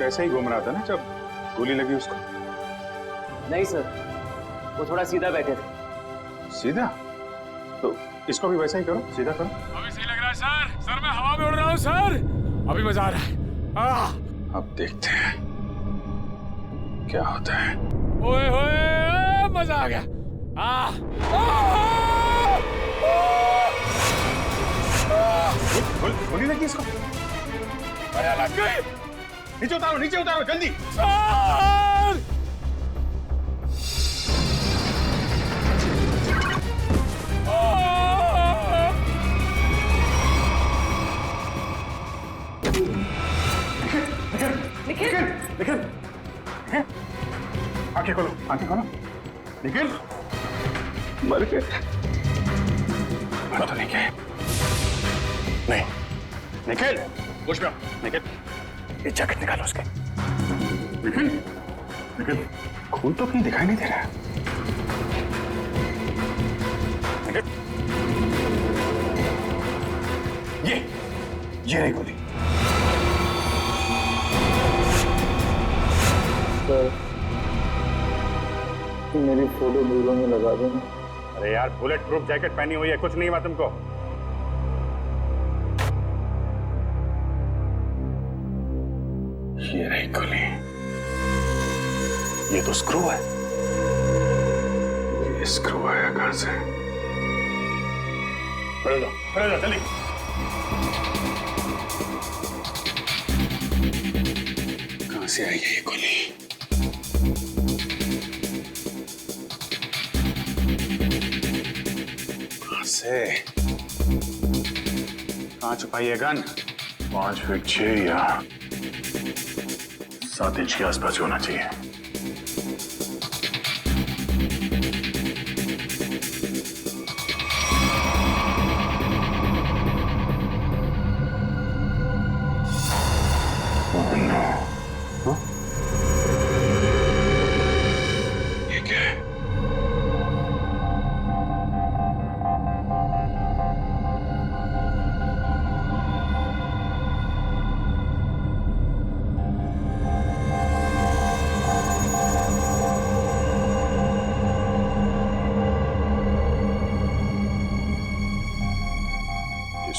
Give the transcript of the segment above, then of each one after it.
कुछ ऐसे ही घूम रहा था ना जब गोली लगी उसको? नहीं सर, वो थोड़ा सीधा बैठे थे। सीधा? तो इसको भी वैसा ही करो, सीधा करो। अभी सही लग रहा है सर। सर मैं हवा में उड़ रहा हूँ सर। अभी मजा आ रहा है। अब देखते हैं क्या होता है। ओए होए, मजा आ गया। गोली लगी इसको? अरे लग गई। नीचे उतारो जल्दी। सर! निखिल, आंखें खोलो। निखिल, मर गए? मर तो नहीं गए। नहीं, निखिल, होश में आओ। निखिल, ये जैकेट निकालो उसके। निखिल, खून तो कहीं दिखाई नहीं दे रहा है। निखिल, ये रही गोली। मेरी फोटो ब्यूरो में लगा देना। अरे यार, बुलेट प्रूफ जैकेट पहनी हुई है, कुछ नहीं हुआ तुमको। ये रही गोली। ये तो स्क्रू है। ये स्क्रू आया कहां से? खड़े जाओ जल्दी। कहां से आई है ये गोली? से कहां छुपाई है गन? 5 फीट 6 या 7 इंच के आसपास होना चाहिए। ये क्या है?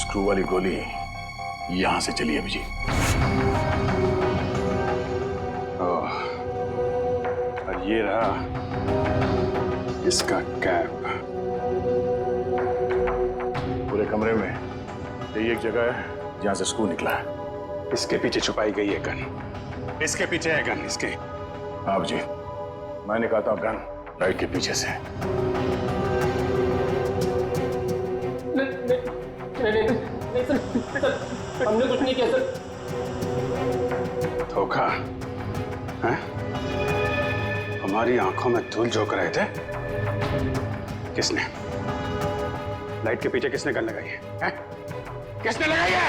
स्क्रू वाली गोली यहां से चली है जी। और ये रहा इसका कैप। पूरे कमरे में यही एक जगह है जहां से स्क्रू निकला है। इसके पीछे छुपाई गई है गन। इसके पीछे है गन इसके। आप जी, मैं निकालता हूं गन लाइट के पीछे से। नहीं सर, हमने कुछ नहीं किया सर। धोखा है? हमारी आंखों में धूल झोंक रहे थे। किसने? लाइट के पीछे किसने गन लगाई है? किसने लगाई है?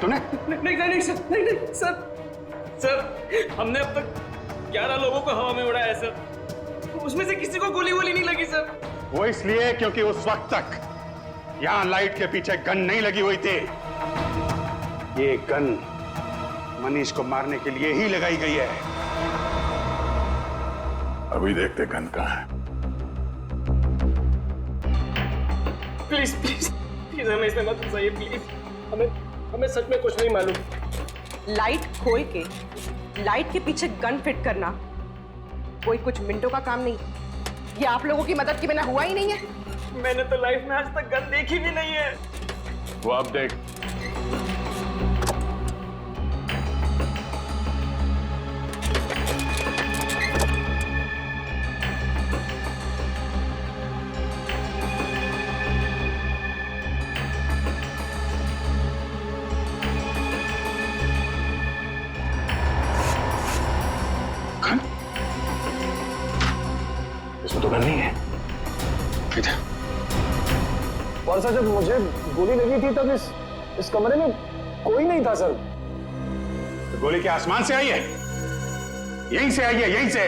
तूने? नहीं सर, हमने अब तक 11 लोगों को हवा में उड़ाया है सर। उसमें से किसी को गोली नहीं लगी सर। वो इसलिए क्योंकि उस वक्त तक यहां लाइट के पीछे गन नहीं लगी हुई थी। ये गन मनीष को मारने के लिए ही लगाई गई है। अभी देखते गन कहां है। प्लीज हमें इसमें मत फंसाइए प्लीज। हमें सच में कुछ नहीं मालूम। लाइट खोल के लाइट के पीछे गन फिट करना कोई कुछ मिनटों का काम नहीं। ये आप लोगों की मदद के बिना हुआ ही नहीं है। मैंने तो लाइफ में आज तक गन देखी भी नहीं है। वो अब देख। इसमें तो गन नहीं है। इधर। और सर, जब मुझे गोली लगी थी तब इस कमरे में कोई नहीं था सर। तो गोली क्या आसमान से आई है? यहीं से आई है, यहीं से।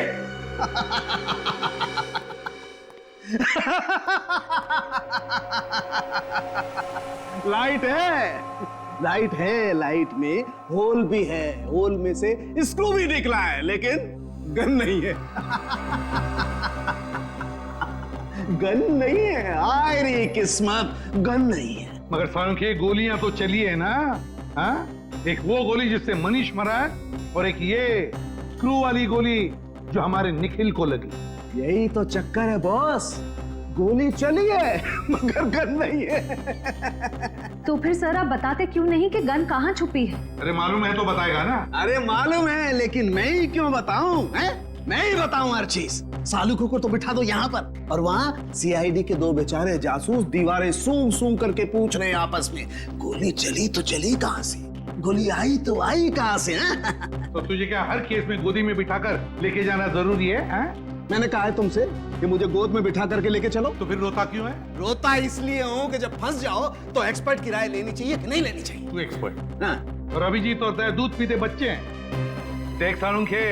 लाइट है, लाइट में होल भी है, होल में से स्क्रू भी निकला है, लेकिन गन नहीं है। गन नहीं है, आय रे किस्मत, गन नहीं है। मगर सालुंखे गोलियां तो चली है ना? हाँ? एक वो गोली जिससे मनीष मरा है और एक ये स्क्रू वाली गोली जो हमारे निखिल को लगी। यही तो चक्कर है बॉस, गोली चली है मगर गन नहीं है। तो फिर सर आप बताते क्यों नहीं कि गन कहाँ छुपी है? अरे मालूम है तो बताएगा ना। अरे मालूम है, लेकिन मैं ही क्यों बताऊं? मैं ही बताऊं हर चीज। सालुखों को तो बिठा दो यहाँ पर, और वहाँ सीआईडी के दो बेचारे जासूस दीवारें सूंघ सूंघ करके पूछ रहे हैं आपस में, गोली चली तो चली कहाँ से, गोली आई तो आई कहाँ से? तो तुझे क्या हर केस में गोदी में बिठाकर लेके जाना जरूरी है? मैंने कहा है तुमसे कि मुझे गोद में बिठा करके लेके चलो। तो फिर रोता क्यों है? रोता इसलिए हूँ कि जब फंस जाओ तो एक्सपर्ट की राय लेनी चाहिए कि नहीं लेनी चाहिए। तू एक्सपर्ट हाँ। और अभिजीत और दया दूध पीते बच्चे हैं। देख सालुंखे,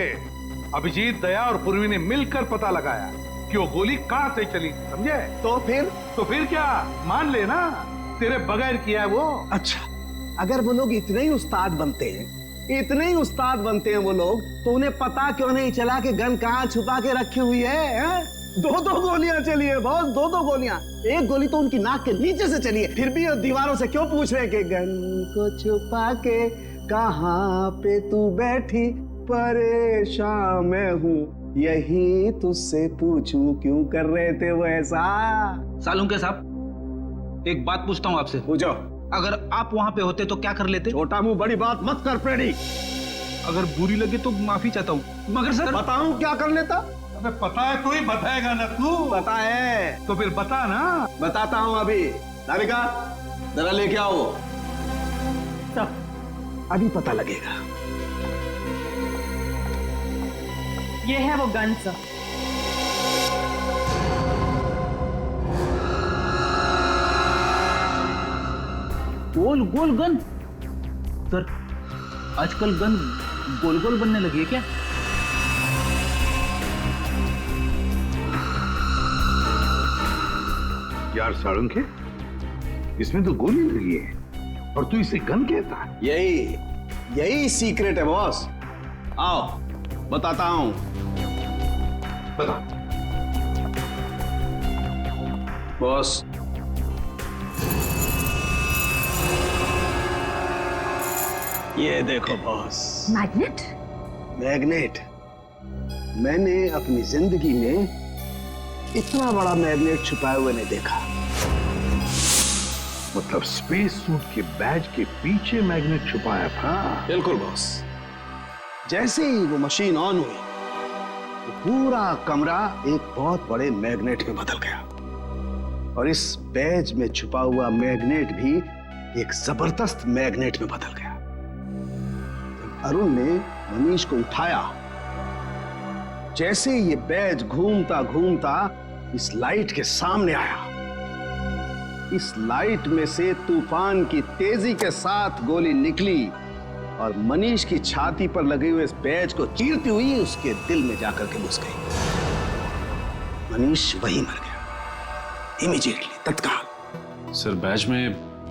अभिजीत, दया और पूर्वी ने मिलकर पता लगाया कि वो गोली कहां से चली, समझे? तो फिर क्या मान लेना, तेरे बगैर किया है वो। अच्छा, अगर वो लोग इतने ही उस्ताद बनते हैं, इतने ही उस्ताद बनते हैं वो लोग, तो उन्हें पता क्यों नहीं चला कि गन कहाँ छुपा के रखी हुई है? दो गोलियां चली है बॉस, दो गोलियां। एक गोली तो उनकी नाक के नीचे से चली है, फिर भी दीवारों से क्यों पूछ रहे कि गन को छुपा के कहाँ पे तू बैठी, परेशान मैं हूँ, यही तुझसे पूछूं क्यों कर रहे थे वो ऐसा? सालुंखे साहब, एक बात पूछता हूँ आपसे। पूछो। अगर आप वहां पे होते तो क्या कर लेते? छोटा मुंह बड़ी बात मत कर प्रेडी। अगर बुरी लगे तो माफी चाहता हूँ, मगर सर बताऊं क्या कर लेता? अबे पता है तो ही बताएगा ना तू। पता है तो फिर बता ना। बताता हूँ अभी। राधिका, जरा लेके आओ। अभी पता लगेगा। ये है वो गन सर। गोल गोल गन? सर आजकल गन गोल गोल बनने लगी है क्या? यार सालुंखे, इसमें तो गोली लगी है और तू इसे गन कहता है? यही सीक्रेट है बॉस। आओ बताता हूं। बता। बॉस, ये देखो बॉस, मैग्नेट? मैग्नेट। मैंने अपनी जिंदगी में इतना बड़ा मैग्नेट छुपाए हुए नहीं देखा। मतलब स्पेस सूट के बैज के पीछे मैग्नेट छुपाया था? बिल्कुल बॉस। जैसे ही वो मशीन ऑन हुई, तो पूरा कमरा एक बहुत बड़े मैग्नेट में बदल गया, और इस बैज में छुपा हुआ मैग्नेट भी एक जबरदस्त मैग्नेट में बदल गया। जब अरुण ने मनीष को उठाया, जैसे ये बैज घूमता घूमता इस लाइट के सामने आया, इस लाइट में से तूफान की तेजी के साथ गोली निकली और मनीष की छाती पर लगे हुए इस बैज को चीरती हुई उसके दिल में जाकर के घुस गई। मनीष वहीं मर गया, इमीडिएटली, तत्काल। सर, बैज में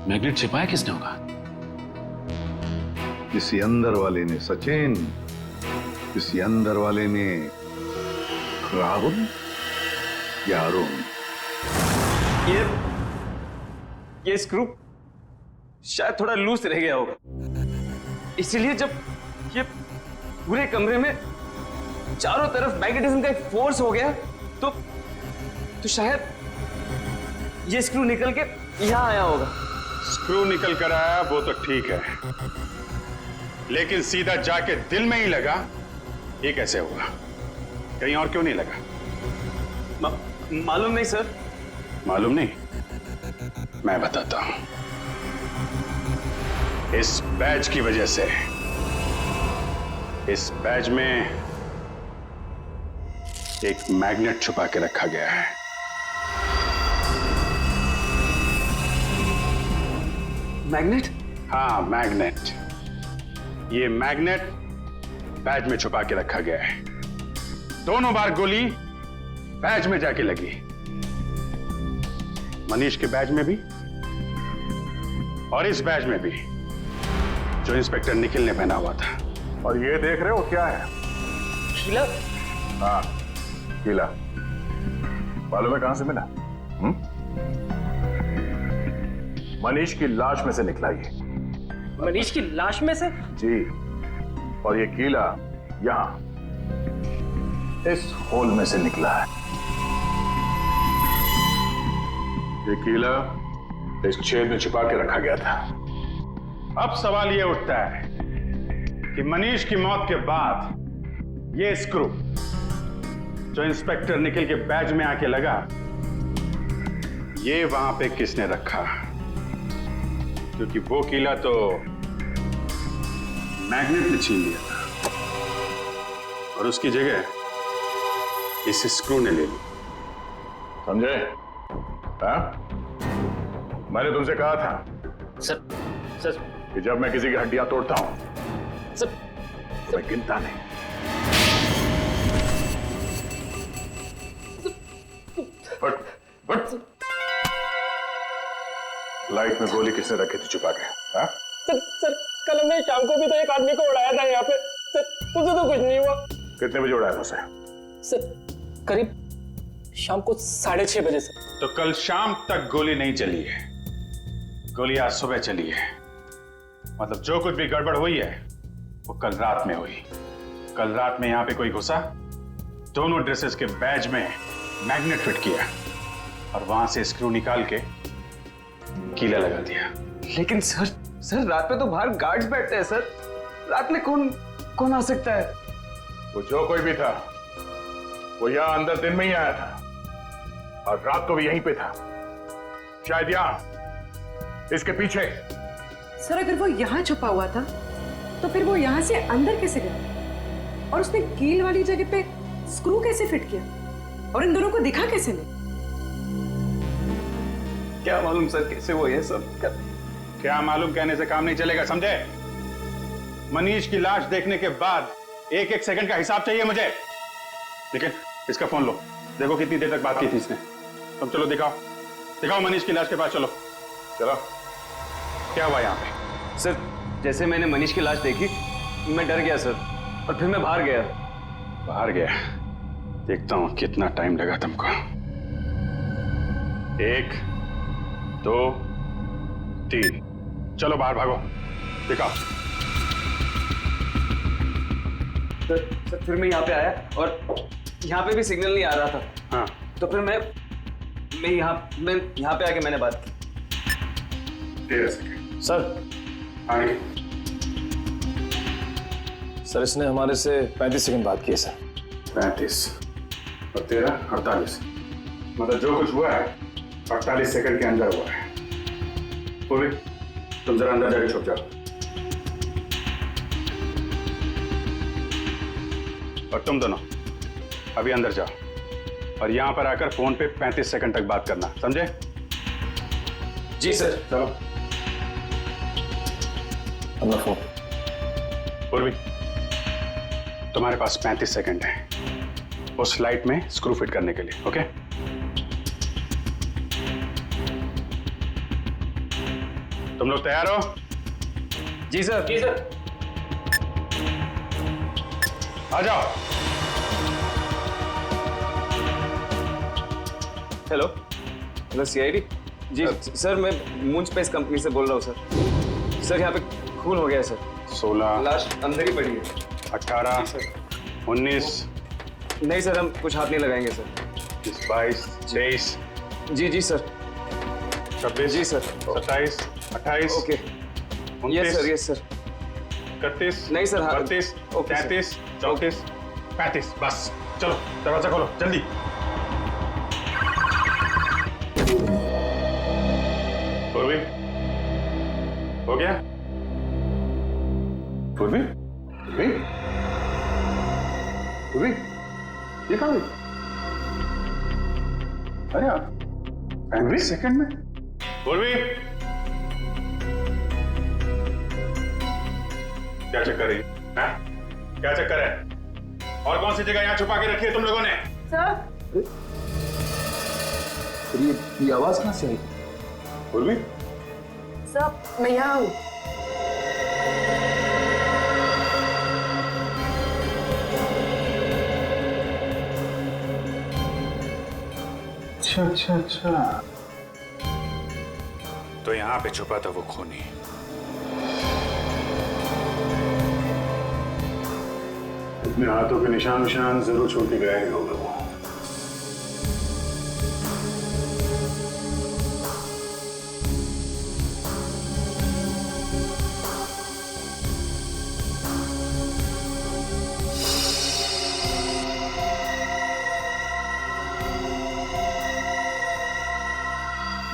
मैग्नेट छिपाया किसने होगा? किसी अंदर वाले ने सचिन, किसी अंदर वाले ने राहुल या अरुण। ये स्क्रू शायद थोड़ा लूज रह गया होगा, इसीलिए जब ये पूरे कमरे में चारों तरफ मैग्नेटिज्म का एक फोर्स हो गया तो शायद ये स्क्रू निकल के यहां आया होगा। स्क्रू निकल कर आया वो तो ठीक है, लेकिन सीधा जाके दिल में ही लगा, ये कैसे हुआ? कहीं और क्यों नहीं लगा? मालूम नहीं सर। मालूम नहीं? मैं बताता हूं। इस बैज की वजह से, इस बैज में एक मैग्नेट छुपा के रखा गया है। मैग्नेट? हाँ, मैग्नेट। ये मैग्नेट बैज में छुपा के रखा गया है। दोनों बार गोली बैज में जाके लगी, मनीष के बैज में भी और इस बैज में भी। जो इंस्पेक्टर निखिल ने पहना हुआ था। और ये देख रहे हो क्या है? कीला? हाँ, कीला। मालूम है कहां से मिला? मनीष की लाश में से निकला ये। मनीष की लाश में से? जी। और ये कीला यहां इस होल में से निकला है। ये कीला इस छेद में छिपा के रखा गया था। अब सवाल यह उठता है कि मनीष की मौत के बाद ये स्क्रू जो इंस्पेक्टर निखिल के बैज में आके लगा, ये वहां पे किसने रखा? क्योंकि वो कीला तो मैग्नेट ने छीन लिया था और उसकी जगह इस स्क्रू ने ले ली। समझे? हाँ? मैंने तुमसे कहा था सर कि जब मैं किसी की हड्डियां तोड़ता हूं सर तो मैं गिनता नहीं। बट लाइट में गोली किसने रखी थी छुपा के? हाँ? सर कल हमने शाम को भी तो एक आदमी को उड़ाया था यहाँ पे। सर तुझे तो कुछ नहीं हुआ। कितने बजे उड़ाया था उसे? सर करीब शाम को 6:30 बजे से। तो कल शाम तक गोली नहीं चली है, गोली आज सुबह चली है। मतलब जो कुछ भी गड़बड़ हुई है वो कल रात में हुई। कल रात में यहां पे कोई घुसा, दोनों ड्रेसेस के बैज में मैग्नेट फिट किया और वहां से स्क्रू निकाल के कीला लगा दिया। लेकिन सर रात में तो बाहर गार्ड्स बैठते हैं सर। रात में कौन आ सकता है? वो जो कोई भी था वो यहां अंदर दिन में ही आया था और रात को भी यहीं पे था। शायद यहां इसके पीछे। सर अगर वो यहाँ छुपा हुआ था तो फिर वो यहाँ से अंदर कैसे गया? और उसने कील वाली जगह पे स्क्रू कैसे फिट किया? और इन दोनों को दिखा कैसे नहीं? क्या मालूम सर कैसे वो ये सब क्या मालूम कहने से काम नहीं चलेगा, समझे? मनीष की लाश देखने के बाद एक एक सेकंड का हिसाब चाहिए मुझे। लेकिन इसका फोन लो, देखो कितनी देर तक बात की थी इसने। तुम चलो दिखाओ मनीष की लाश के पास। चलो क्या हुआ यहाँ पे? सर जैसे मैंने मनीष की लाश देखी मैं डर गया सर, और फिर मैं बाहर गया। देखता हूं कितना टाइम लगा तुमको। 1 2 3 चलो बाहर भागो, दिखाओ। सर फिर मैं यहाँ पे आया और यहाँ पे भी सिग्नल नहीं आ रहा था। हाँ तो फिर मैं यहाँ पे आके मैंने बात की। 13 सेकंड सर आगे। सर इसने हमारे से 35 सेकंड बात की है सर। 35 और 13 48। मतलब जो कुछ हुआ है 48 सेकंड के अंदर हुआ है। पूरी तुम जरा अंदर जाके छुप जाओ। और तुम दोनों अभी अंदर जाओ और यहां पर आकर फोन पे 35 सेकंड तक बात करना, समझे? जी सर। चलो। अपना फोन। पूर्वी तुम्हारे पास 35 सेकंड है उस लाइट में स्क्रू फिट करने के लिए, ओके? तुम लोग तैयार हो? जी सर। आ जाओ। Hello CID. जी सर मैं मून स्पेस कंपनी से बोल रहा हूँ सर। यहाँ पे खून हो गया है सर। 16 लाश अंदर ही पड़ी है। 18 19 नहीं सर हम कुछ हाथ नहीं लगाएंगे सर। 22 23 जी सर। 26 जी सर। 27 28 ओके। 29 यस सर 31 नहीं सर, हाँ। 32 ओके, सर। 33 34 35। बस चलो दरवाजा खोलो जल्दी। पूर्वी हो गया? पूर्वी ये कहाँ गई? अरे आप 35 सेकंड में? पूर्वी क्या चक्कर है? क्या चक्कर है? और कौन सी जगह यहाँ छुपा के रखी है तुम लोगों ने? सर ये आवाज कहां से आई? पूर्वी सर मैं यहाँ हूँ। अच्छा अच्छा अच्छा। तो यहाँ पे छुपा था वो खूनी। अपने हाथों के निशान जरूर छोड़ के गए होगा वो।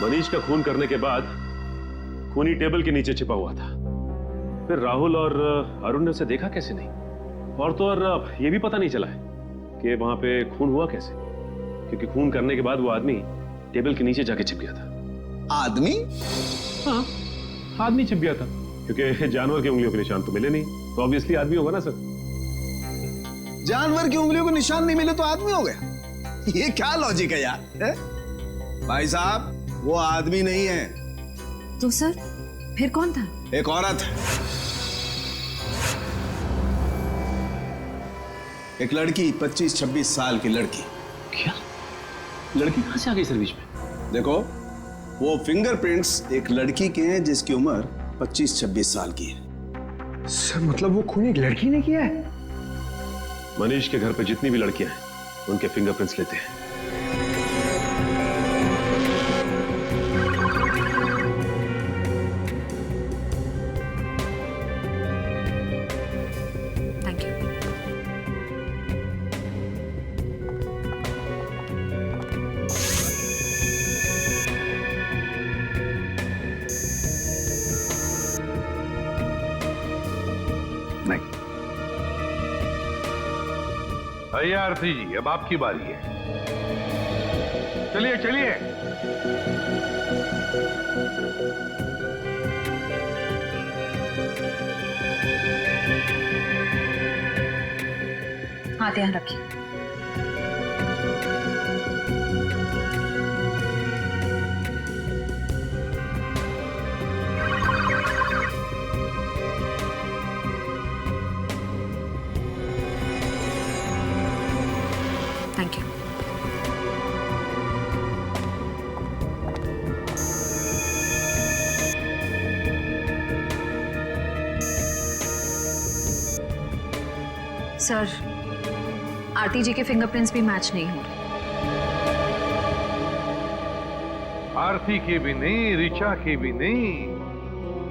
मनीष का खून करने के बाद खूनी टेबल के नीचे छिपा हुआ था। फिर राहुल और अरुण ने उसे देखा कैसे नहीं, और तो और ये भी पता नहीं चला है कि वहां पे खून हुआ कैसे, क्योंकि खून करने के बाद वो आदमी टेबल के नीचे जाके छिप गया था। आदमी? हाँ, आदमी छिप गया था, क्योंकि जानवर की उंगलियों के निशान तो मिले नहीं, तो ऑब्वियसली आदमी होगा ना सर। जानवर की उंगलियों के निशान नहीं मिले तो आदमी हो गया? ये क्या लॉजिक है यार? है? भाई साहब, वो आदमी नहीं है। तो सर फिर कौन था? एक औरत, एक लड़की, 25-26 साल की लड़की। क्या? लड़की कहां से आ गई सर बीच में? देखो, वो फिंगरप्रिंट्स एक लड़की के हैं जिसकी उम्र 25-26 साल की है। सर मतलब वो खून एक लड़की ने किया है? मनीष के घर पे जितनी भी लड़कियां हैं उनके फिंगरप्रिंट्स लेते हैं। Thank you. नहीं। भैया आरती जी, अब आपकी बारी है। चलिए चलिए। हाथ यहाँ रखिए। Thank you. सर, आरती जी के फिंगरप्रिंट्स भी मैच नहीं हो रहे। आरती की भी नहीं, ऋचा की भी नहीं,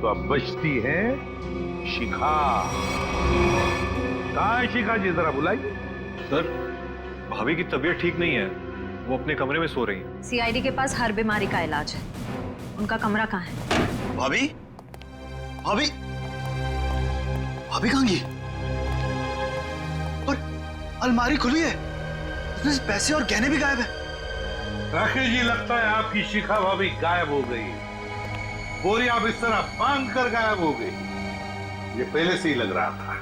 तो अब बचती है शिखा। कहाँ है शिखा जी, जरा बुलाइए। सर, भाभी की तबीयत ठीक नहीं है, वो अपने कमरे में सो रही हैं। सीआईडी के पास हर बीमारी का इलाज है। उनका कमरा कहाँ है? भाभी? भाभी? भाभी कहाँ गई? और अलमारी खुली है, उसमें से पैसे और गहने भी गायब है। राकेश जी, लगता है आपकी शिखा भाभी गायब हो गई। बोरी आप इस तरह बांध कर गायब हो गई। ये पहले से ही लग रहा था।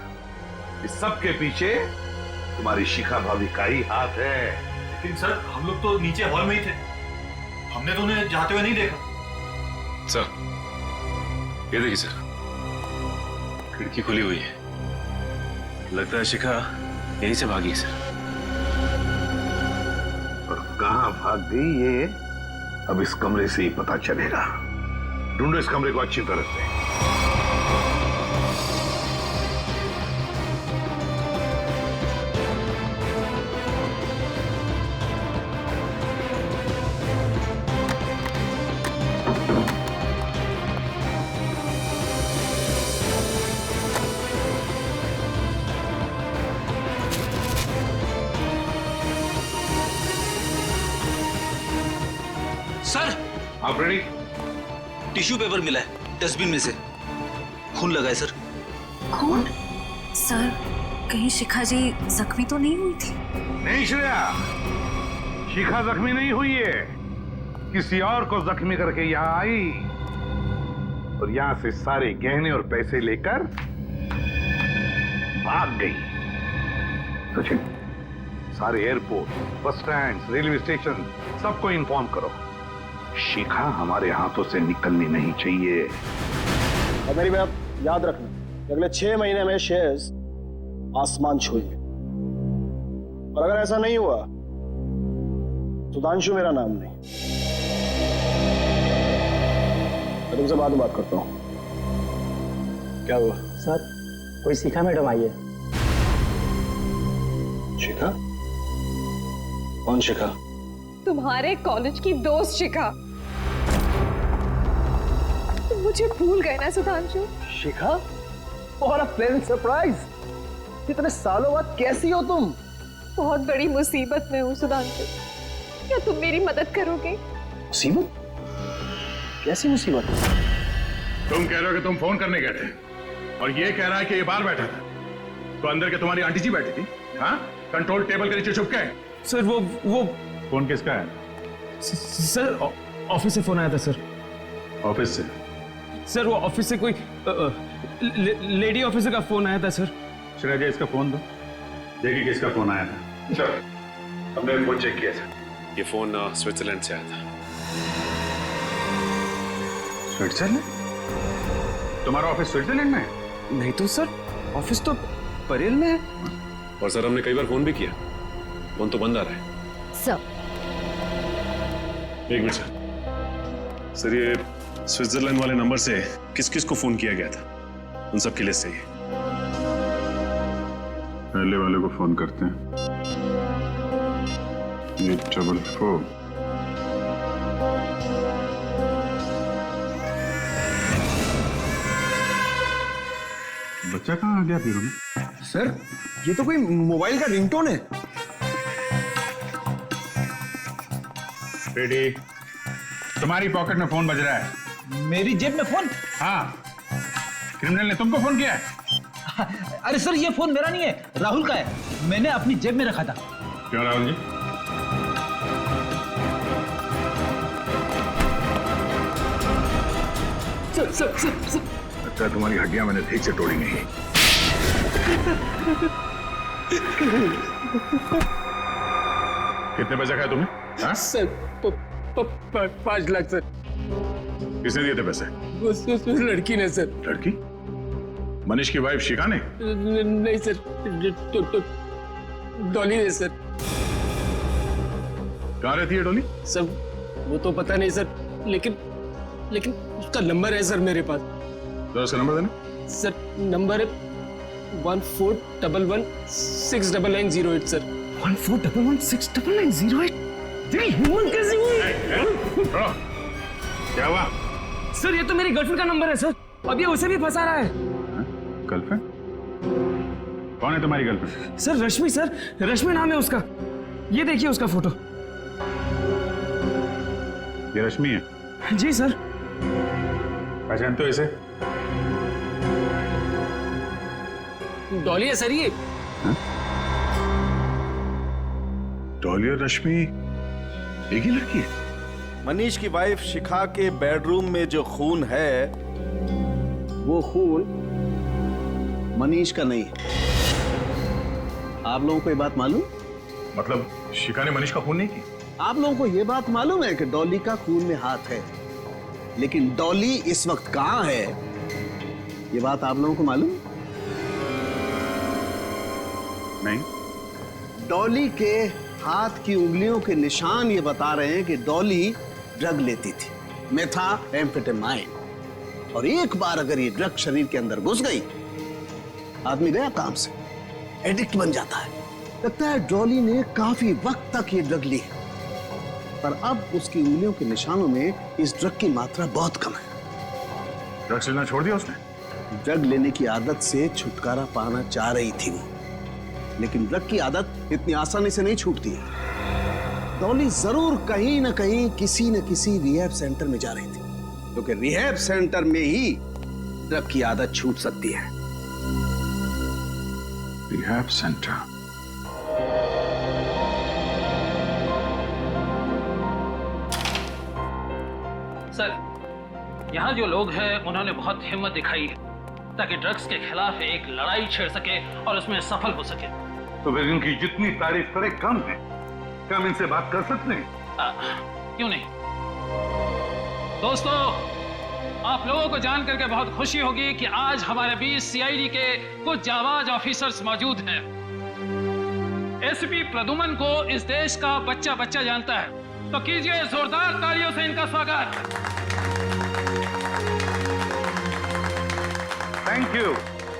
इस सब के पीछे तुम्हारी शिखा भाभी का ही हाथ है। लेकिन सर, हम लोग तो नीचे हॉल में ही थे, हमने तो उन्हें जाते हुए नहीं देखा। सर, ये देखिए सर, खिड़की खुली हुई है। लगता है शिखा यहीं से भागी सर। और कहां भाग गई ये अब इस कमरे से ही पता चलेगा। ढूंढो इस कमरे को अच्छी तरह से। सर, आप रेडी? टिश्यू पेपर मिला है डस्टबिन में से। खून लगा है सर। खून? सर, कहीं शिखा जी जख्मी तो नहीं हुई थी? नहीं श्रेया, शिखा जख्मी नहीं हुई है, किसी और को जख्मी करके यहाँ आई और यहाँ से सारे गहने और पैसे लेकर भाग गई। सचिन, सारे airport, bus stand, railway station सबको इन्फॉर्म करो, शिखा हमारे हाथों से निकलनी नहीं चाहिए। और मेरी बात याद रखना, अगले 6 महीने में शेयर्स आसमान छूएंगे, और अगर ऐसा नहीं हुआ सुधांशु मेरा नाम नहीं। मैं तुमसे बाद में बात करता हूँ। क्या हुआ? सर कोई शिखा मैडम आई है। शिखा? कौन शिखा? तुम्हारे कॉलेज की दोस्त शिखा। तुम मुझे भूल गए ना सुधांशु? शिखा? और अ प्लेजेंट सरप्राइज। इतने सालों बाद कैसी हो तुम? बहुत बड़ी मुसीबत में हूँ सुधांशु, क्या तुम मेरी मदद करोगे? मुसीबत? कैसी मुसीबत? तुम कह रहे हो कि तुम फोन करने गए थे और ये कह रहा है कि ये बाहर बैठा था, तो अंदर के तुम्हारी आंटी जी बैठी थी, हाँ? कंट्रोल टेबल के नीचे छुप के। सर वो फोन किसका है? सर ऑफिस से फोन आया था सर। ऑफिस से? सर वो ऑफिस से कोई लेडी ऑफिसर का फोन आया था सर। श्रेया जी इसका फोन दो, देखिए किसका फोन आया था। सर हमने फोन चेक किया सर। ये फोन स्विट्जरलैंड से आया था। स्विट्जरलैंड? तुम्हारा ऑफिस स्विट्जरलैंड में है? नहीं तो सर, ऑफिस तो परेल में है। और सर हमने कई बार फोन भी किया, फोन तो बंद आ रहा है। सर एक मिनट सर, ये स्विट्जरलैंड वाले नंबर से किस किस को फोन किया गया था, उन सब की लिस्ट चाहिए। पहले वाले को फोन करते हैं। 844। बच्चा कहाँ आ गया फिर? सर ये तो कोई मोबाइल का रिंगटोन है। रेडी? तुम्हारी पॉकेट में फोन बज रहा है। मेरी जेब में फोन? हाँ, क्रिमिनल ने तुमको फोन किया है। अरे सर ये फोन मेरा नहीं है, राहुल का है। मैंने अपनी जेब में रखा था। क्यों राहुल जी? सर अच्छा तुम्हारी हड्डियां मैंने ठीक से तोड़ी नहीं। कितने पैसे खाए तुमने? हाँ? Sir 5 lakh sir. किसने दिए थे पैसे? उस लड़की ने सर। लड़की? मनीष की वाइफ शिखा ने? नहीं सर, डॉली ने सर। कहाँ रहती है डॉली? सर वो तो पता नहीं सर, लेकिन उसका नंबर है सर मेरे पास। तो उसका नंबर देना। सर नंबर है 1411699908 सर। 1411699908? तेरी हिम्मत कैसे हुई? क्या हुआ? सर ये तो मेरी गर्लफ्रेंड का नंबर है सर, अब ये उसे भी फंसा रहा है। गर्लफ्रेंड? कौन है तुम्हारी गर्लफ्रेंड? सर रश्मि सर, रश्मि नाम है उसका। ये देखिए उसका फोटो। ये रश्मि है? जी सर। पहचानते हो इसे? डॉली है सर ये। डॉली और रश्मि एक ही लड़की है? मनीष की वाइफ शिखा के बेडरूम में जो खून है, वो खून मनीष का नहीं है। आप लोगों को ये बात मालूम? मतलब शिखा ने मनीष का खून नहीं किया? आप लोगों को ये बात मालूम है कि डॉली का खून में हाथ है, लेकिन डॉली इस वक्त कहां है, ये बात आप लोगों को मालूम? नहीं। डॉली के हाथ की उंगलियों के निशान ये बता रहे हैं कि डॉली ड्रग लेती थी, मेथाम्फेटामाइन। और एक बार अगर ये ड्रग शरीर के अंदर घुस गई, आदमी गया काम से, एडिक्ट बन जाता है। लगता है डॉली ने काफी वक्त तक ये ड्रग ली है, पर अब उसकी उंगलियों के निशानों में इस ड्रग की मात्रा बहुत कम है। ड्रग्स लेना छोड़ दिया उसने? ड्रग लेने की आदत से छुटकारा पाना चाह रही थी वो, लेकिन ड्रग की आदत इतनी आसानी से नहीं छूटती है। डॉली जरूर कहीं ना कहीं किसी न किसी रिहैब सेंटर में जा रही थी, क्योंकि रिहैब सेंटर में ही ड्रग की आदत छूट सकती है। Rehab centre? सर, यहाँ जो लोग हैं उन्होंने बहुत हिम्मत दिखाई है ताकि ड्रग्स के खिलाफ एक लड़ाई छेड़ सके और उसमें सफल हो सके। तो फिर इनकी जितनी तारीफ करे कम है। क्या हम इनसे बात कर सकते हैं? क्यों नहीं? दोस्तों, आप लोगों को जान करके बहुत खुशी होगी कि आज हमारे बीच सीआईडी के कुछ जाबाज ऑफिसर्स मौजूद हैं। एसपी प्रदुमन को इस देश का बच्चा जानता है। तो कीजिए जोरदार तालियों से इनका स्वागत।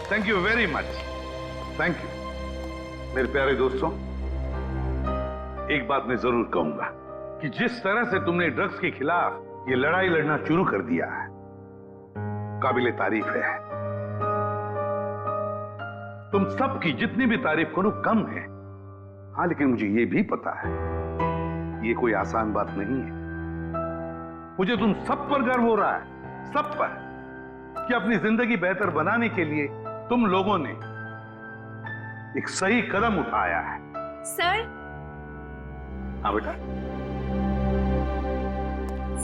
Thank you very much, thank you. मेरे प्यारे दोस्तों, एक बात मैं जरूर कहूंगा कि जिस तरह से तुमने ड्रग्स के खिलाफ ये लड़ाई लड़ना शुरू कर दिया है, काबिले तारीफ है। तुम सबकी जितनी भी तारीफ करो कम है। हाँ, लेकिन मुझे ये भी पता है ये कोई आसान बात नहीं है। मुझे तुम सब पर गर्व हो रहा है, सब पर, कि अपनी जिंदगी बेहतर बनाने के लिए तुम लोगों ने एक सही कदम उठाया है। सर। हाँ बेटा।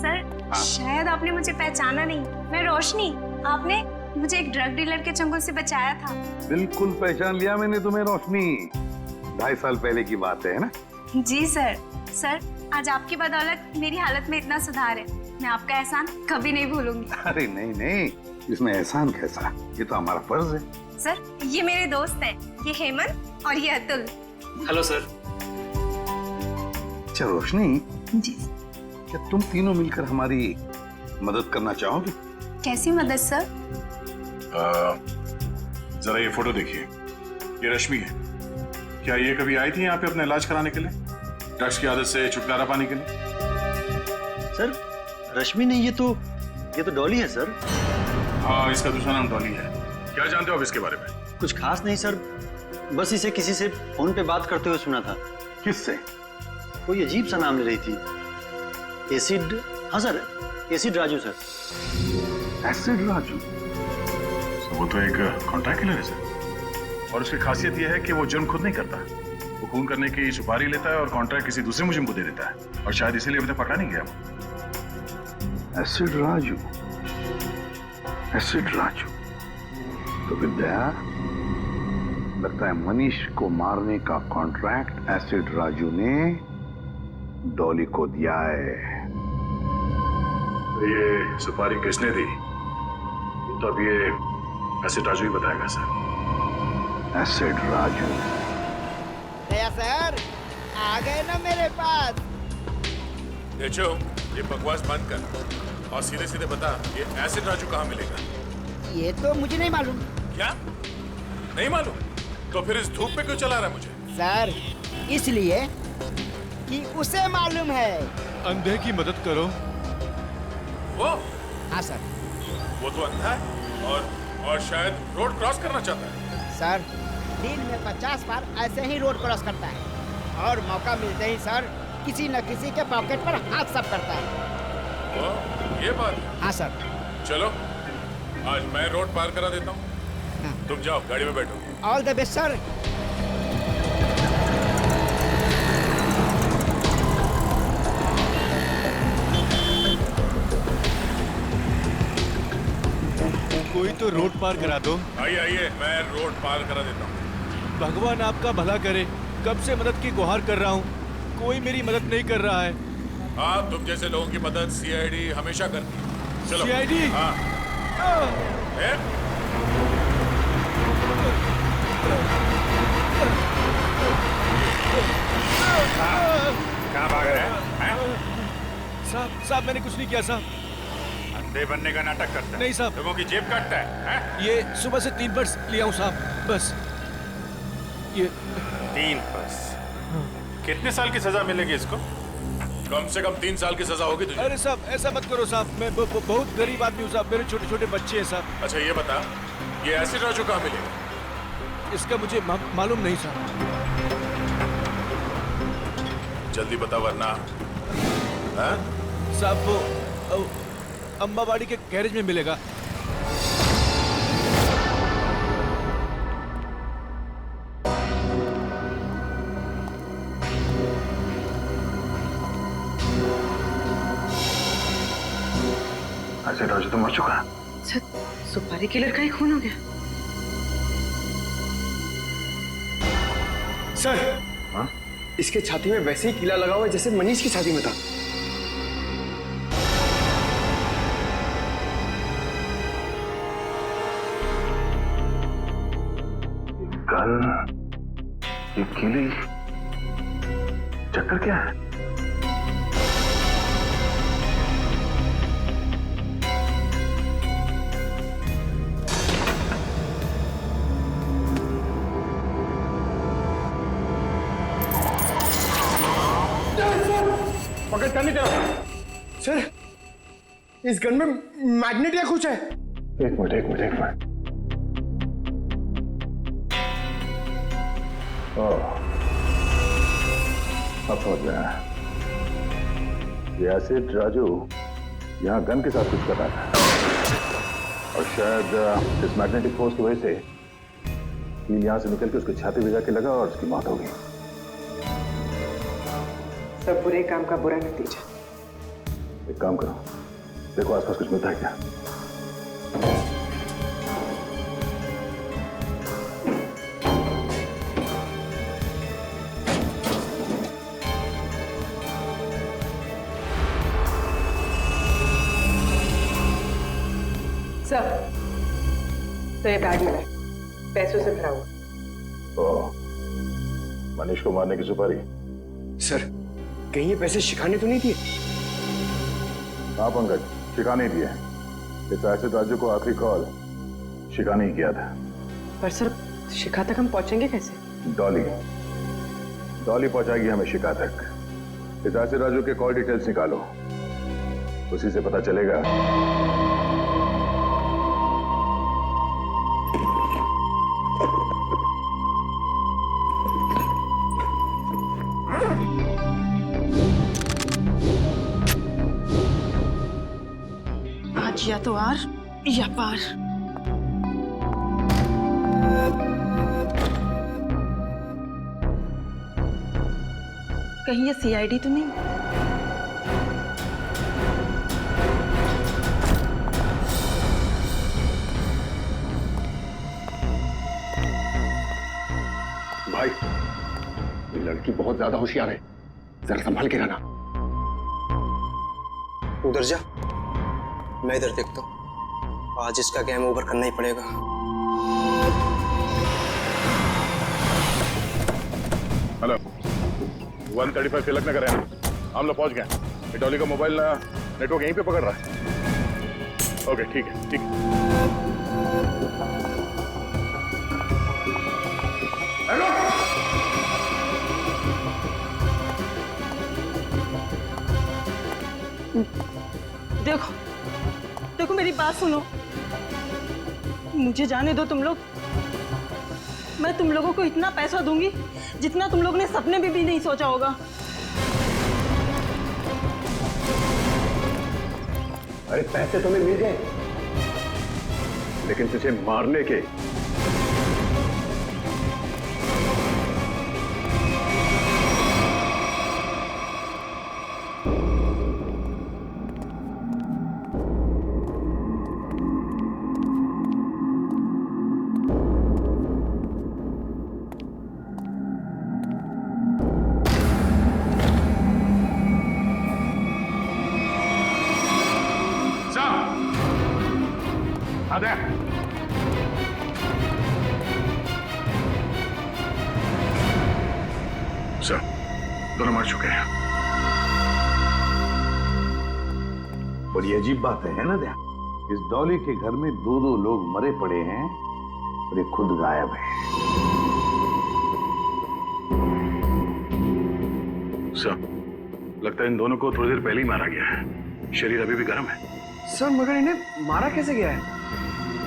सर, शायद आपने मुझे पहचाना नहीं। मैं रोशनी, आपने मुझे एक ड्रग डीलर के चंगुल से बचाया था। बिल्कुल पहचान लिया मैंने तुम्हें रोशनी। 2.5 साल पहले की बात है ना? जी सर। सर, आज आपकी बदौलत मेरी हालत में इतना सुधार है, मैं आपका एहसान कभी नहीं भूलूंगी। अरे नहीं नहीं, इसमें एहसान कैसा, ये तो हमारा फर्ज है। सर, ये मेरे दोस्त हैं, ये हेमंत और ये अतुल। Hello sir. अच्छा रोशनी जी, क्या तुम तीनों मिलकर हमारी मदद करना चाहोगे? कैसी मदद सर? जरा ये फोटो देखिए, ये रश्मि है। क्या ये कभी आई थी यहाँ पे अपना इलाज कराने के लिए, ड्रग्स की आदत से छुटकारा पाने के लिए? सर, रश्मि नहीं, ये तो डॉली है सर। हाँ, इसका दूसरा नाम डॉली है। क्या जानते हो आप इसके बारे में? कुछ खास नहीं सर, बस इसे किसी से फोन पे बात करते हुए सुना था। किससे? कोई अजीब सा नाम ले रही थी। एसिड, हाँ sir, acid Raju sir. Acid Raju? वो तो एक कॉन्ट्रैक्ट किलर है सर, और उसकी खासियत यह है कि वो जुर्म खुद नहीं करता। वो खून करने की सुपारी लेता है और कॉन्ट्रैक्ट किसी दूसरे मुजरिम को दे देता है, और शायद इसीलिए अभी तक पकड़ा नहीं गया वो। Acid Raju, acid Raju. तो विद्या, लगता है मनीष को मारने का कॉन्ट्रैक्ट एसिड राजू ने डॉली को दिया है। ये सुपारी किसने दी, तो अब ये एसिड राजू ही बताएगा सर। एसिड राजू। दया सर, आ गए ना मेरे पास। देखो, ये बकवास बंद कर और सीधे सीधे बता, ये एसिड राजू कहाँ मिलेगा? ये तो मुझे नहीं मालूम। क्या नहीं मालूम? तो फिर इस धूप पे क्यों चला रहा है मुझे? सर, इसलिए कि उसे मालूम है। अंधे की मदद करो। वो? हाँ सर। वो तो अंधा है और शायद रोड क्रॉस करना चाहता है। सर, दिन में 50 बार ऐसे ही रोड क्रॉस करता है, और मौका मिलते ही सर किसी न किसी के पॉकेट पर हाथ साफ करता है। वो ये बात है? हाँ सर। चलो, आज मैं रोड पार करा देता हूँ। हाँ। तुम जाओ, गाड़ी में बैठो। All the best sir. कोई तो रोड पार करा दो। आइए आइए, मैं रोड पार करा देता हूँ। भगवान आपका भला करे, कब से मदद की गुहार कर रहा हूँ, कोई मेरी मदद नहीं कर रहा है। हाँ, तुम जैसे लोगों की मदद सीआईडी हमेशा करती है। चलो। सीआईडी? हाँ। कहाँ भाग रहे हैं? साहब, मैंने कुछ नहीं किया साहब। अंधे बनने का नाटक करता है? नहीं साहब। लोगों की जेब काटता है? ये सुबह से 3 पर्स लिया हूँ साहब, बस। ये 3 पर्स? कितने साल की सजा मिलेगी इसको? कम से कम 3 साल की सजा होगी तुझे। अरे साहब, ऐसा मत करो साहब, मैं बहुत गरीब आदमी हूँ साहब, मेरे छोटे छोटे बच्चे हैं साहब। अच्छा ये बता, ये एसिड राजू कहाँ मिलेगा? इसका मुझे मालूम नहीं साहब। जल्दी बता वरना। साहब, वो अम्बावाड़ी के गैरेज में मिलेगा। एसिड राजू तो मर चुका है। सुपारी किलर का ही खून हो गया। सर, हाँ? इसके छाती में वैसे ही कीला लगा हुआ है जैसे मनीष की छाती में था। ये कीली चक्कर क्या है? पकड़ करनी तेरा। सर, इस गन में मैग्नेट या कुछ है। एक मिनट। अब समझ गया। ये एसिड राजू यहाँ गन के साथ कुछ कर रहा था और शायद इस मैग्नेटिक फोर्स की वजह से कील यहाँ से निकल के उसकी छाती में जाके लगा और उसकी मौत हो गई। सब बुरे काम का बुरा नतीजा। एक काम करो, देखो आसपास कुछ मिलता है क्या। सर, तो ये बैग मिला है, पैसों से भरा हुआ। ओह, मनीष को मारने की सुपारी। सर, कहीं ये पैसे शिखा ने तो नहीं दिए? हाँ पंकज, शिखा नहीं दिए। इस एसिड राजू को आखिरी कॉल शिखा ने ही किया था। पर सर, शिखा तक हम पहुंचेंगे कैसे? डॉली पहुंचाएगी हमें शिखा तक। इस एसिड राजू के कॉल डिटेल्स निकालो, उसी से पता चलेगा आज या तो आर या पार। कहीं ये सीआईडी तो नहीं? भाई, ये लड़की बहुत ज्यादा होशियार है, जरा संभाल के रहना। उधर जा, मैं इधर देखता हूँ। आज इसका गेम ओवर करना ही पड़ेगा। हेलो, 135 तिलक नगर है, हम लोग पहुंच गए। डॉली का मोबाइल नेटवर्क यहीं पे पकड़ रहा है। ओके, ठीक है, ठीक है। देखो मेरी बात सुनो, मुझे जाने दो तुम लोग। मैं तुम लोगों को इतना पैसा दूंगी जितना तुम लोग ने सपने में भी नहीं सोचा होगा। अरे पैसे तुम्हें मिल गए, लेकिन तुझे मारने के। सर, दोनों मर चुके हैं। बड़ी अजीब बात है ना दया? इस डॉली के घर में दो लोग मरे पड़े हैं और ये खुद गायब है। सर, लगता है इन दोनों को थोड़ी देर पहले ही मारा गया है। शरीर अभी भी गर्म है। सर, मगर इन्हें मारा कैसे गया है?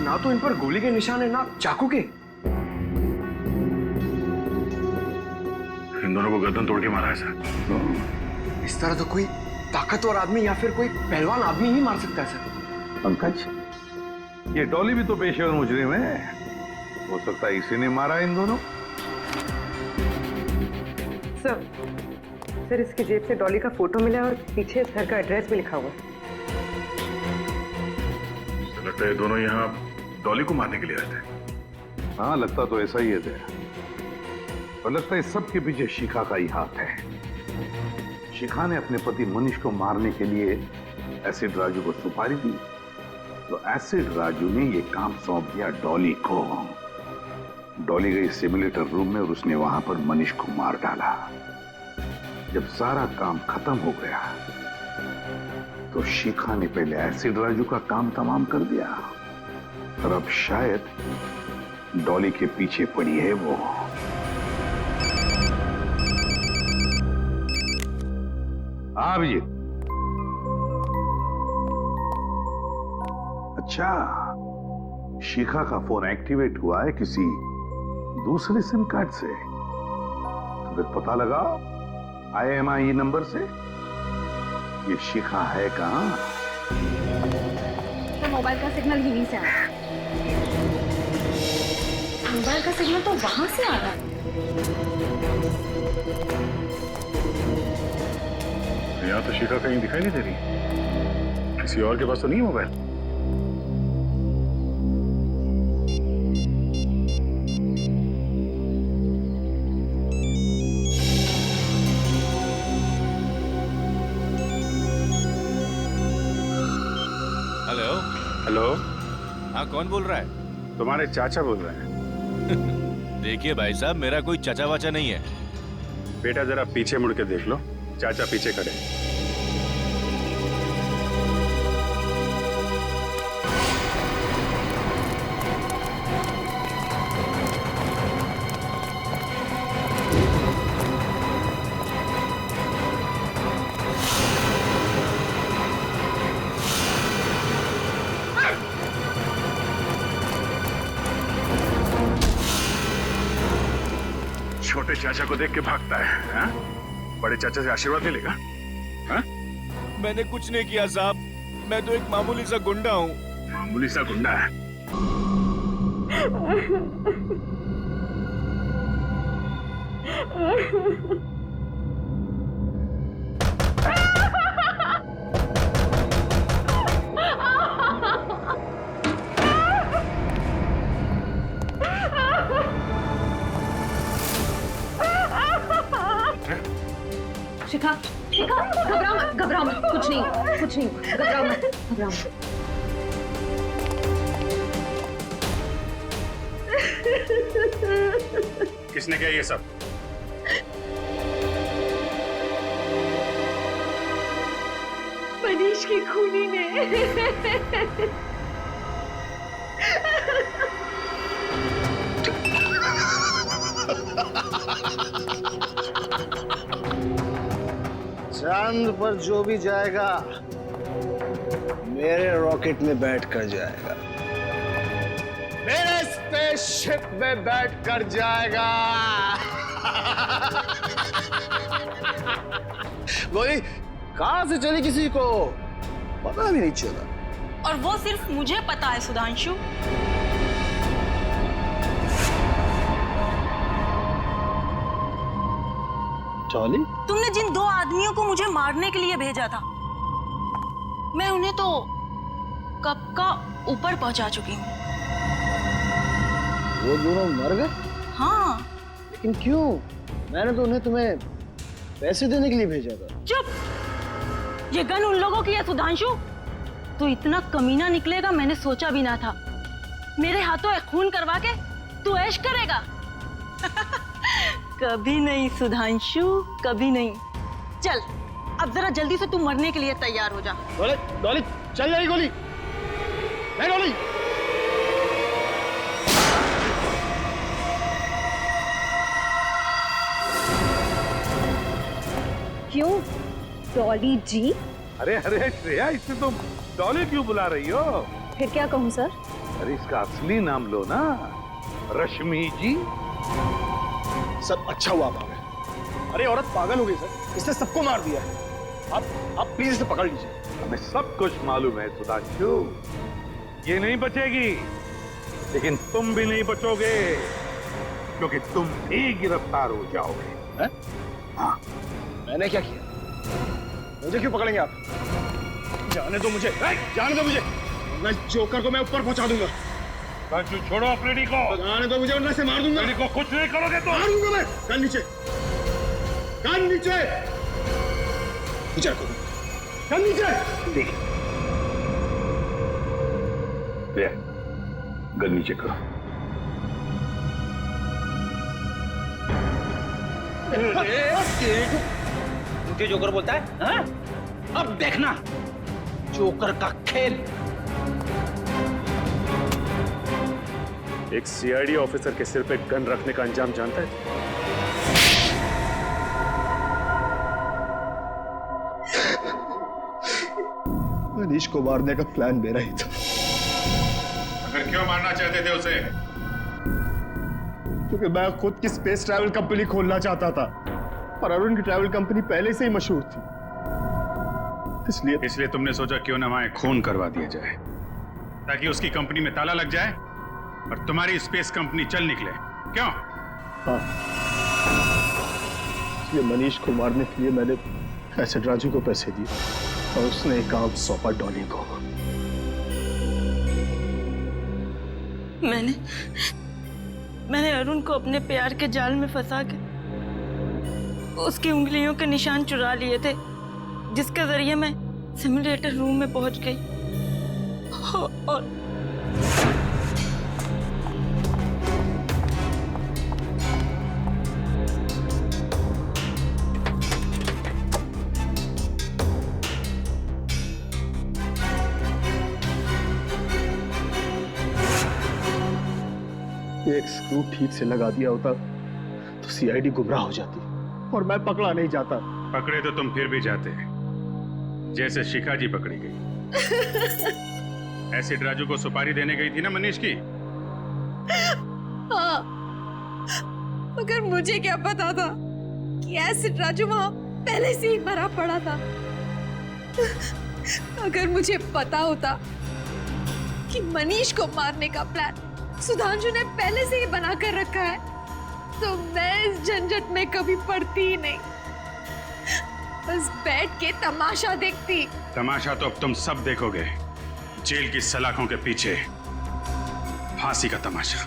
ना तो इन पर गोली के निशान है, ना चाकू के। इन दोनों को गर्दन तोड़ के मारा है सर। इस तरह तो कोई ताकतवर आदमी या फिर कोई पहलवान आदमी ही मार सकता है सर। पंकज, ये डॉली भी तो पेशेवर मुजरिम है, हो सकता है इसी ने मारा इन दोनों। सर, इसकी जेब से डॉली का फोटो मिला और पीछे इस घर का एड्रेस भी लिखा हुआ है। लगता है दोनों यहाँ डॉली को मारने के लिए आए थे। हाँ, लगता तो ऐसा ही है दया। और लगता है सबके पीछे शिखा का ही हाथ है। शिखा ने अपने पति मनीष को मारने के लिए एसिड राजू को सुपारी दी, तो एसिड राजू ने ये काम सौंप दिया डॉली को। डॉली गई सिमुलेटर रूम में और उसने वहां पर मनीष को मार डाला। जब सारा काम खत्म हो गया तो शिखा ने पहले एसिड राजू का काम तमाम कर दिया और अब शायद डॉली के पीछे पड़ी है वो। हाँ अभिजीत। अच्छा, शिखा का फोन एक्टिवेट हुआ है किसी दूसरे सिम कार्ड से, तो फिर पता लगा IMEI नंबर से ये शिखा है कहां? तो मोबाइल का सिग्नल यहीं से आ रहा है। मोबाइल का सिग्नल तो वहां से आ रहा है। यहाँ तो शिखा कहीं दिखाई नहीं दे रही। किसी और के पास तो नहीं है मोबाइल? हेलो। हेलो। हाँ, कौन बोल रहा है? तुम्हारे चाचा बोल रहे हैं। देखिए भाई साहब, मेरा कोई चाचा वाचा नहीं है। बेटा जरा पीछे मुड़ के देख लो, चाचा पीछे खड़े। छोटे चाचा को देख के भागता है, हाँ? बड़े चाचा से आशीर्वाद मिलेगा, हाँ? मैंने कुछ नहीं किया साहब, मैं तो एक मामूली सा गुंडा हूँ। मामूली सा गुंडा है? शिखा, शिखा, घबराओ मत, घबराओ मत, कुछ नहीं, घबराओ मत, घबराओ मत। किसने किया ये सब? मनीष की खूनी ने। चांद पर जो भी जाएगा मेरे रॉकेट में बैठ कर जाएगा, मेरे स्पेसशिप में बैठ कर जाएगा। गोली कहां से चली किसी को पता भी नहीं चला। और वो सिर्फ मुझे पता है सुधांशु। चौली? तुमने जिन दो आदमियों को मुझे मारने के लिए भेजा था, मैं उन्हें तो कब का ऊपर पहुंचा चुकी हूँ। वो दोनों मर गए? हाँ। लेकिन क्यों? मैंने तो उन्हें तुम्हें पैसे देने के लिए भेजा था। चुप! ये गन उन लोगों की है सुधांशु। तू इतना कमीना निकलेगा मैंने सोचा भी ना था। मेरे हाथों एक खून करवा के तू ऐश करेगा। कभी नहीं सुधांशु, कभी नहीं। चल अब जरा जल्दी से तू मरने के लिए तैयार हो जा। डॉली, डॉली, चल जाएगी गोली। नहीं डॉली। क्यों डॉली जी? अरे अरे श्रेया, इसे तुम डॉली क्यों बुला रही हो? फिर क्या कहूँ सर? अरे इसका असली नाम लो ना, रश्मि जी। सब अच्छा हुआ आप आ गए। अरे औरत पागल हो गई सर, इसने सबको मार दिया है। आप प्लीज इसे पकड़ लीजिए। हमें सब कुछ मालूम है सुधांशु, ये नहीं बचेगी, लेकिन तुम भी नहीं बचोगे, क्योंकि तुम भी गिरफ्तार हो जाओगे। हैं? हाँ। मैंने क्या किया? मुझे क्यों पकड़ेंगे आप? जाने दो मुझे, जाने दो मुझे। मैं जोकर को मैं ऊपर पहुंचा दूंगा। सुधांशु छोड़ो अपनी को। जाने दो मुझे, वरना से मार दूंगा। को कुछ नहीं करोगे तो मारूंगा मैं। गन नीचे, गन नीचे, नीचे रखो, गन नीचे। ठीक है, गन नीचे करो। मुझे जोकर बोलता है, हाँ? अब देखना जोकर का खेल। एक सीआईडी ऑफिसर के सिर पे गन रखने का अंजाम जानता है? मनीष को मारने का प्लान मेरा ही था। अगर क्यों मारना चाहते थे उसे? क्योंकि मैं खुद की स्पेस ट्रैवल कंपनी खोलना चाहता था और अरुण की ट्रैवल कंपनी पहले से ही मशहूर थी, इसलिए तुमने सोचा क्यों ना वहां खून करवा दिया जाए ताकि उसकी कंपनी में ताला लग जाए और तुम्हारी स्पेस कंपनी चल निकले, क्यों? हाँ, इसलिए मनीष को मारने के लिए मैंने एसिड राजू को पैसे दिए और उसने एक काम सौंपा डॉली को। मैंने अरुण को अपने प्यार के जाल में फंसा के उसकी उंगलियों के निशान चुरा लिए थे, जिसके जरिए मैं सिमुलेटर रूम में पहुंच गई और एक स्क्रू ठीक से लगा दिया होता तो सीआईडी गुमराह हो जाती और मैं पकड़ा नहीं जाता। पकड़े तो तुम फिर भी जाते, जैसे शिखा जी पकड़ी गई। एसिड राजू को सुपारी देने गई थी ना मनीष की? हाँ, मगर मुझे क्या पता था कि एसिड राजू वहां पहले से ही मरा पड़ा था। अगर मुझे पता होता कि मनीष को मारने का प्लान सुधांशु ने पहले से ही बना कर रखा है, तो मैं इस झंझट में कभी पड़ती ही नहीं, बस बैठ के तमाशा देखती। तमाशा तो अब तुम सब देखोगे, जेल की सलाखों के पीछे फांसी का तमाशा।